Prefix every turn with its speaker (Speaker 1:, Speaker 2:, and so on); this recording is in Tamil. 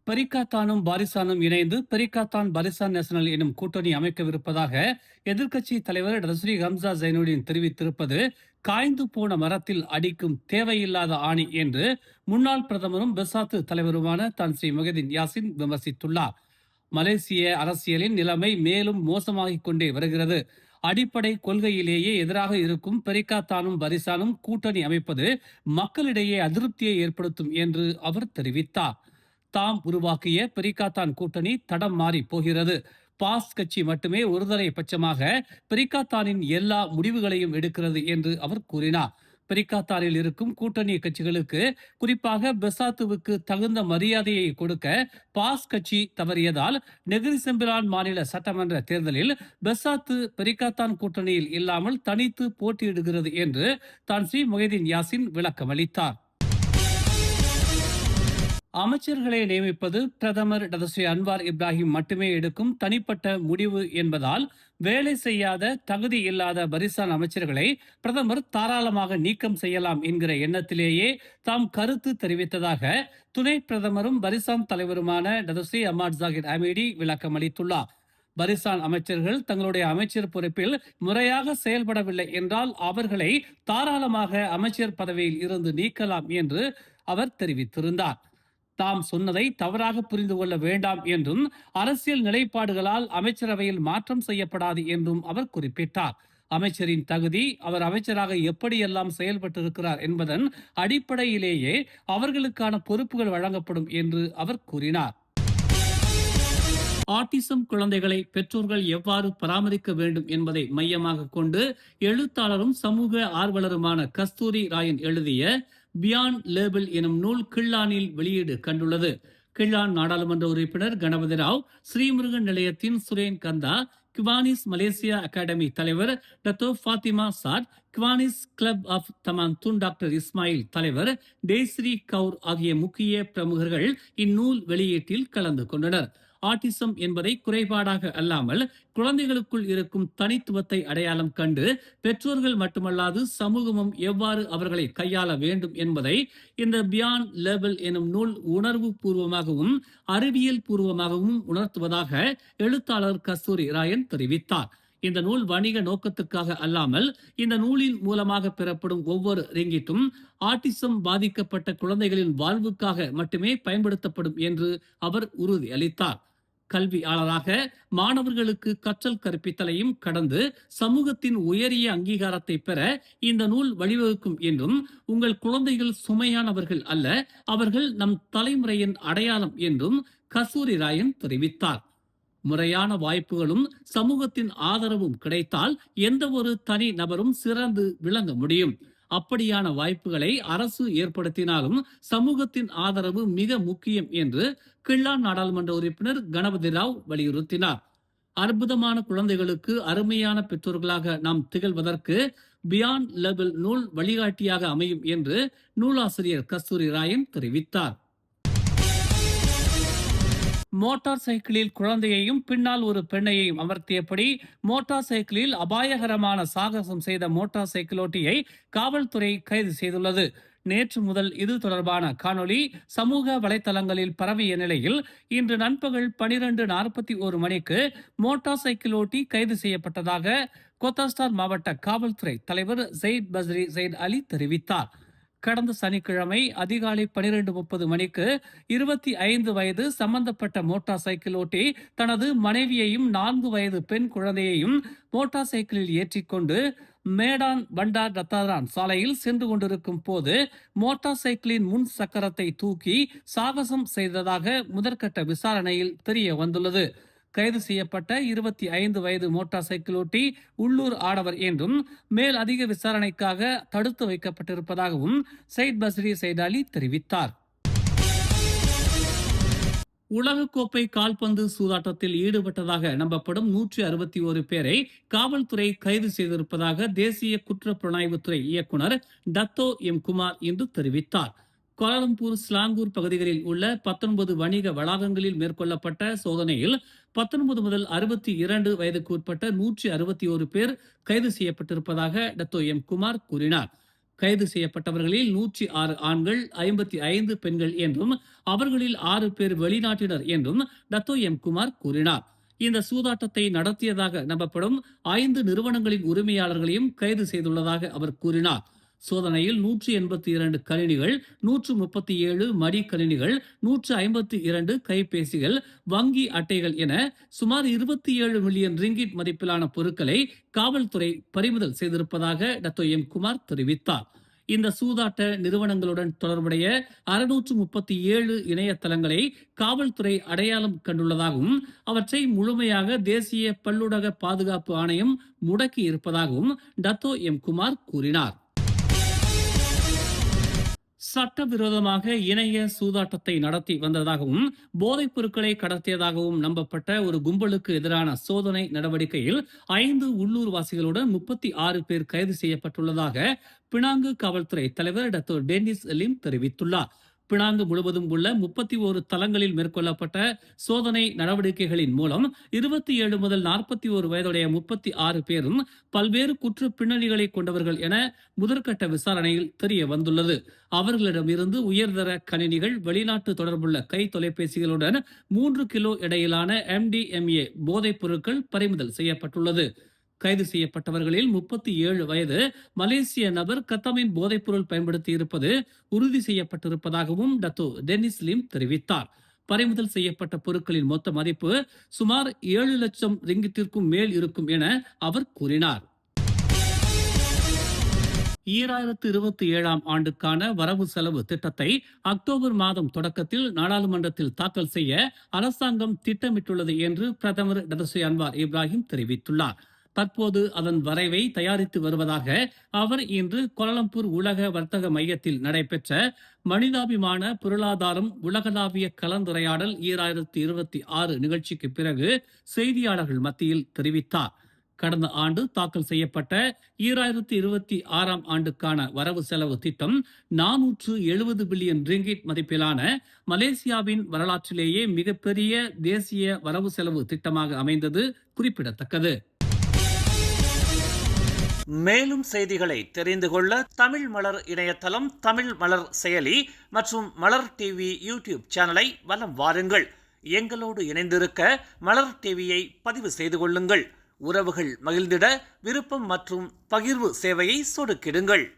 Speaker 1: பெரிக்காத்தானும் பாரிசானும் இணைந்து பெரிக்காத்தான் பாரிசான் நேஷனல் எனும் கூட்டணி அமைக்கவிருப்பதாக எதிர்க்கட்சி தலைவர் டஸ்ரீ ஹம்சா ஜைனுடீன் தெரிவித்திருப்பது காய்ந்து போன மரத்தில் அடிக்கும் தேவையில்லாத ஆணி என்று முன்னாள் பிரதமரும் பெசாத்து தலைவருமான தான் ஸ்ரீ முஹிதீன் யாசின் விமர்சித்துள்ளார். மலேசிய அரசியலின் நிலைமை மேலும் மோசமாகிக் கொண்டே வருகிறது. அடிப்படை கொள்கையிலேயே எதிராக இருக்கும் பெரிக்காத்தானும் பரிசானும் கூட்டணி அமைப்பது மக்களிடையே அதிருப்தியை ஏற்படுத்தும் என்று அவர் தெரிவித்தார். தாம் உருவாக்கிய பெரிக்காத்தான் கூட்டணி தடம் மாறி போகிறது. பாஸ் கட்சி மட்டுமே ஒருதலை பட்சமாக பெரிக்காத்தானின் எல்லா முடிவுகளையும் எடுக்கிறது என்று அவர் கூறினார். பெரிக்காத்தானில் இருக்கும் கூட்டணி கட்சிகளுக்கு குறிப்பாக பெசாத்துவுக்கு தகுந்த மரியாதையை கொடுக்க பாஸ் கட்சி தவறியதால் நெகிரி செம்பிலான் மாநில சட்டமன்ற தேர்தலில் பெசாத்து பெரிக்காத்தான் கூட்டணியில் இல்லாமல் தனித்து போட்டியிடுகிறது என்று தான் ஸ்ரீ முஹிதீன் யாசின் விளக்கமளித்தார். அமைச்சர்களை நியமிப்பது பிரதமர் டதஸ்ரீ அன்வார் இப்ராஹிம் மட்டுமே எடுக்கும் தனிப்பட்ட முடிவு என்பதால் வேலை செய்யாத தகுதி இல்லாத பரிசான் அமைச்சர்களை பிரதமர் தாராளமாக நீக்கம் செய்யலாம் என்கிற எண்ணத்திலேயே தாம் கருத்து தெரிவித்ததாக துணை பிரதமரும் பரிசான் தலைவருமான டதஸ்ரீ அமாட் ஜாகிர் அமீடி விளக்கம் அளித்துள்ளார். பரிசான் அமைச்சர்கள் தங்களுடைய அமைச்சர் பொறுப்பில் முறையாக செயல்படவில்லை என்றால் அவர்களை தாராளமாக அமைச்சர் பதவியில் இருந்து நீக்கலாம் என்று அவர் தெரிவித்திருந்தார். தாம் சொன்னதை தவறாக புரிந்து கொள்ள வேண்டாம் என்றும் அரசியல் நிலைப்பாடுகளால் அமைச்சரவையில் மாற்றம் செய்யப்படாது என்றும் அவர் குறிப்பிட்டார். அமைச்சரின் தகுதி, அவர் அமைச்சராக எப்படியெல்லாம் செயல்பட்டிருக்கிறார் என்பதன் அடிப்படையிலேயே அவர்களுக்கான பொறுப்புகள் வழங்கப்படும் என்று அவர் கூறினார். ஆட்டிசம் குழந்தைகளை பெற்றோர்கள் எவ்வாறு பராமரிக்க வேண்டும் என்பதை மையமாக கொண்டு எழுத்தாளரும் சமூக ஆர்வலருமான கஸ்தூரி ராயன் எழுதிய பியாண்ட் லேபிள் எனும் நூல் கிள்ளானில் வெளியீடு கண்டுள்ளது. கிள்ளான் நாடாளுமன்ற உறுப்பினர் கணபதி ராவ், ஸ்ரீமுருகன் நிலையத்தின் Suren Kanda, Kiwanis Malaysia academy தலைவர் Dato Fatimah Saad, Kiwanis club of Taman Tun Doctor Ismail தலைவர் டேஸ்ரீ கவுர் ஆகிய முக்கிய பிரமுகர்கள் இந்நூல் வெளியீட்டில் கலந்து கொண்டனர். ஆட்டிசம் என்பதை குறைபாடாக அல்லாமல் குழந்தைகளுக்குள் இருக்கும் தனித்துவத்தை அடையாளம் கண்டு பெற்றோர்கள் மட்டுமல்லாது சமூகமும் எவ்வாறு அவர்களை கையாள வேண்டும் என்பதை இந்த பியாண்ட் லேபிள் எனும் நூல் உணர்வு பூர்வமாகவும் அறிவியல் பூர்வமாகவும் உணர்த்துவதாக எழுத்தாளர் கஸ்தூரி ராயன் தெரிவித்தார். இந்த நூல் வணிக நோக்கத்துக்காக அல்லாமல் இந்த நூலின் மூலமாக பெறப்படும் ஒவ்வொரு ரிங்கிட்டும் ஆட்டிசம் பாதிக்கப்பட்ட குழந்தைகளின் வாழ்வுக்காக மட்டுமே பயன்படுத்தப்படும் என்று அவர் உறுதியளித்தார். கல்வியாளராக மாணவர்களுக்கு கற்றல் கற்பித்தலையும் கடந்து சமூகத்தின் உயரிய அங்கீகாரத்தை பெற இந்த நூல் வழிவகுக்கும் என்றும், உங்கள் குழந்தைகள் சுமையானவர்கள் அல்ல, அவர்கள் நம் தலைமுறையின் அடையாளம் என்றும் கஸ்தூரி ராயன் தெரிவித்தார். முறையான வாய்ப்புகளும் சமூகத்தின் ஆதரவும் கிடைத்தால் எந்த ஒரு தனி நபரும் சிறந்து விளங்க முடியும். அப்படியான வாய்ப்புகளை அரசு ஏற்படுத்தினாலும் சமூகத்தின் ஆதரவு மிக முக்கியம் என்று கிள்ளான் நாடாளுமன்ற உறுப்பினர் கணபதி ராவ் வலியுறுத்தினார். அற்புதமான குழந்தைகளுக்கு அருமையான பெற்றோர்களாக நாம் திகழ்வதற்கு பியாண்ட் லேபிள் நூல் வழிகாட்டியாக அமையும் என்று நூலாசிரியர் கஸ்தூரி ராயன் தெரிவித்தார். மோட்டார் சைக்கிளில் குழந்தையையும் பின்னால் ஒரு பெண்ணையையும் அமர்த்தியபடி மோட்டார் சைக்கிளில் அபாயகரமான சாகசம் செய்த மோட்டார் சைக்கிளோட்டியை காவல்துறை கைது செய்துள்ளது. நேற்று முதல் இது தொடர்பான காணொளி சமூக வலைதளங்களில் பரவிய நிலையில் இன்று நண்பகல் 12:41 மணிக்கு மோட்டார் சைக்கிளோட்டி கைது செய்யப்பட்டதாக கோத்தாஸ்டார் மாவட்ட காவல்துறை தலைவர் ஜெயித் பஸ்ரி ஜெயித் அலி தெரிவித்தார். கடந்த சனிக்கிழமை அதிகாலை 12:30 மணிக்கு 25 வயது சம்பந்தப்பட்ட மோட்டார் சைக்கிள் ஓட்டி தனது மனைவியையும் 4 வயது பெண் குழந்தையையும் மோட்டார் சைக்கிளில் ஏற்றிக்கொண்டு மேடான் பண்டார் ரத்தாரான் சாலையில் சென்று கொண்டிருக்கும் போது மோட்டார் சைக்கிளின் முன் சக்கரத்தை தூக்கி சாகசம் செய்ததாக முதற்கட்ட விசாரணையில் தெரிய வந்துள்ளது. கைது செய்யப்பட்ட 25 வயது மோட்டார் சைக்கிள் ஓட்டி உள்ளூர் ஆடவர் என்றும் மேல் அதிக விசாரணைக்காக தடுத்து வைக்கப்பட்டிருப்பதாகவும் சையத் பஸ்ரி சையத் அலி தெரிவித்தார். உலகக்கோப்பை கால்பந்து சூதாட்டத்தில் ஈடுபட்டதாக நம்பப்படும் 161 பேரை காவல்துறை கைது செய்திருப்பதாக தேசிய குற்றப்புலனாய்வுத்துறை இயக்குனர் டத்தோ எம் குமார் இன்று தெரிவித்தார். கோலாலம்பூர், ஸ்லாங்கூர் பகுதிகளில் உள்ள 19 வணிக வளாகங்களில் மேற்கொள்ளப்பட்ட சோதனையில் 19 முதல் 62 வயதுக்கு உட்பட்ட 161 பேர் கைது செய்யப்பட்டிருப்பதாக டத்தோ எம் குமார் கூறினார். கைது செய்யப்பட்டவர்களில் 106 ஆண்கள், 55 பெண்கள் என்றும் அவர்களில் 6 பேர் வெளிநாட்டினர் என்றும் டத்தோ எம் குமார் கூறினார். இந்த சூதாட்டத்தை நடத்தியதாக நம்பப்படும் 5 நிறுவனங்களின் உரிமையாளர்களையும் கைது செய்துள்ளதாக அவர் கூறினார். சோதனையில் 182 கணினிகள், 137 மடிக்கணினிகள், 152 கைபேசிகள், வங்கி அட்டைகள் என சுமார் 27 மில்லியன் ரிங்கிட் மதிப்பிலான பொருட்களை காவல்துறை பறிமுதல் செய்திருப்பதாக டத்தோ எம் குமார் தெரிவித்தார். இந்த சூதாட்ட நிறுவனங்களுடன் தொடர்புடைய 637 இணையதளங்களை காவல்துறை அடையாளம் கண்டுள்ளதாகவும் அவற்றை முழுமையாக தேசிய பல்லுலக பாதுகாப்பு ஆணையம் முடக்கி இருப்பதாகவும் டத்தோ எம் குமார் கூறினார். சட்டவிரோதமாக இணைய சூதாட்டத்தை நடத்தி வந்ததாகவும் போதைப் பொருட்களை கடத்தியதாகவும் நம்பப்பட்ட ஒரு கும்பலுக்கு எதிரான சோதனை நடவடிக்கையில் 5 உள்ளூர்வாசிகளுடன் 36 பேர் கைது செய்யப்பட்டுள்ளதாக பினாங்கு காவல்துறை தலைவர் டத்தோ டென்னிஸ் லிம் தெரிவித்துள்ளார். பினாங்கு முழுவதும் உள்ள 31 தளங்களில் மேற்கொள்ளப்பட்ட சோதனை நடவடிக்கைகளின் மூலம் 27 முதல் 41 வயதுடைய 36 பேரும் பல்வேறு குற்ற பின்னணிகளை கொண்டவர்கள் என முதற்கட்ட விசாரணையில் தெரிய வந்துள்ளது. அவர்களிடமிருந்து உயர்தர கணினிகள், வெளிநாட்டு தொடர்புள்ள கை தொலைபேசிகளுடன் 3 கிலோ எடையிலான MDMA போதைப் பொருட்கள் பறிமுதல் செய்யப்பட்டுள்ளது. கைது செய்யப்பட்டவர்களில் 37 வயது மலேசிய நபர் கத்தமின் போதைப்பொருள் பயன்படுத்தி இருப்பது உறுதி செய்யப்பட்டிருப்பதாகவும் டத்தோ டென்னிஸ் லிம் தெரிவித்தார். பறிமுதல் செய்யப்பட்ட பொருட்களின் மொத்த மதிப்பு சுமார் 7 லட்சம் ரிங்கிட்டிற்கும் மேல் இருக்கும் என அவர் கூறினார். 2027 ஆண்டுக்கான வரவு செலவு திட்டத்தை அக்டோபர் மாதம் தொடக்கத்தில் நாடாளுமன்றத்தில் தாக்கல் செய்ய அரசாங்கம் திட்டமிட்டுள்ளது என்று பிரதமர் டதஸ்ரீ அன்வார் இப்ராஹிம் தெரிவித்துள்ளார். தற்போது அதன் வரைவை தயாரித்து வருவதாக அவர் இன்று கோலாலம்பூர் உலக வர்த்தக மையத்தில் நடைபெற்ற மனிதாபிமான பொருளாதாரம் உலகளாவிய கலந்துரையாடல் 2026 நிகழ்ச்சிக்கு பிறகு செய்தியாளர்கள் மத்தியில் தெரிவித்தார். கடந்த ஆண்டு தாக்கல் செய்யப்பட்ட 2026 ஆண்டுக்கான வரவு செலவு திட்டம் 470 பில்லியன் ரிங்கிட் மதிப்பிலான மலேசியாவின் வரலாற்றிலேயே மிகப்பெரிய தேசிய வரவு செலவு திட்டமாக அமைந்தது குறிப்பிடத்தக்கது. மேலும் செய்திகளை தெரிந்து கொள்ள தமிழ் மலர் இணையதளம், தமிழ் மலர் செயலி மற்றும் மலர் டிவி யூடியூப் சேனலை வலம் வாருங்கள். எங்களோடு இணைந்திருக்க மலர் டிவியை பதிவு செய்து கொள்ளுங்கள். உறவுகள் மகிழ்ந்திட விருப்பம் மற்றும் பகிர்வு சேவையை சொடுக்கிடுங்கள்.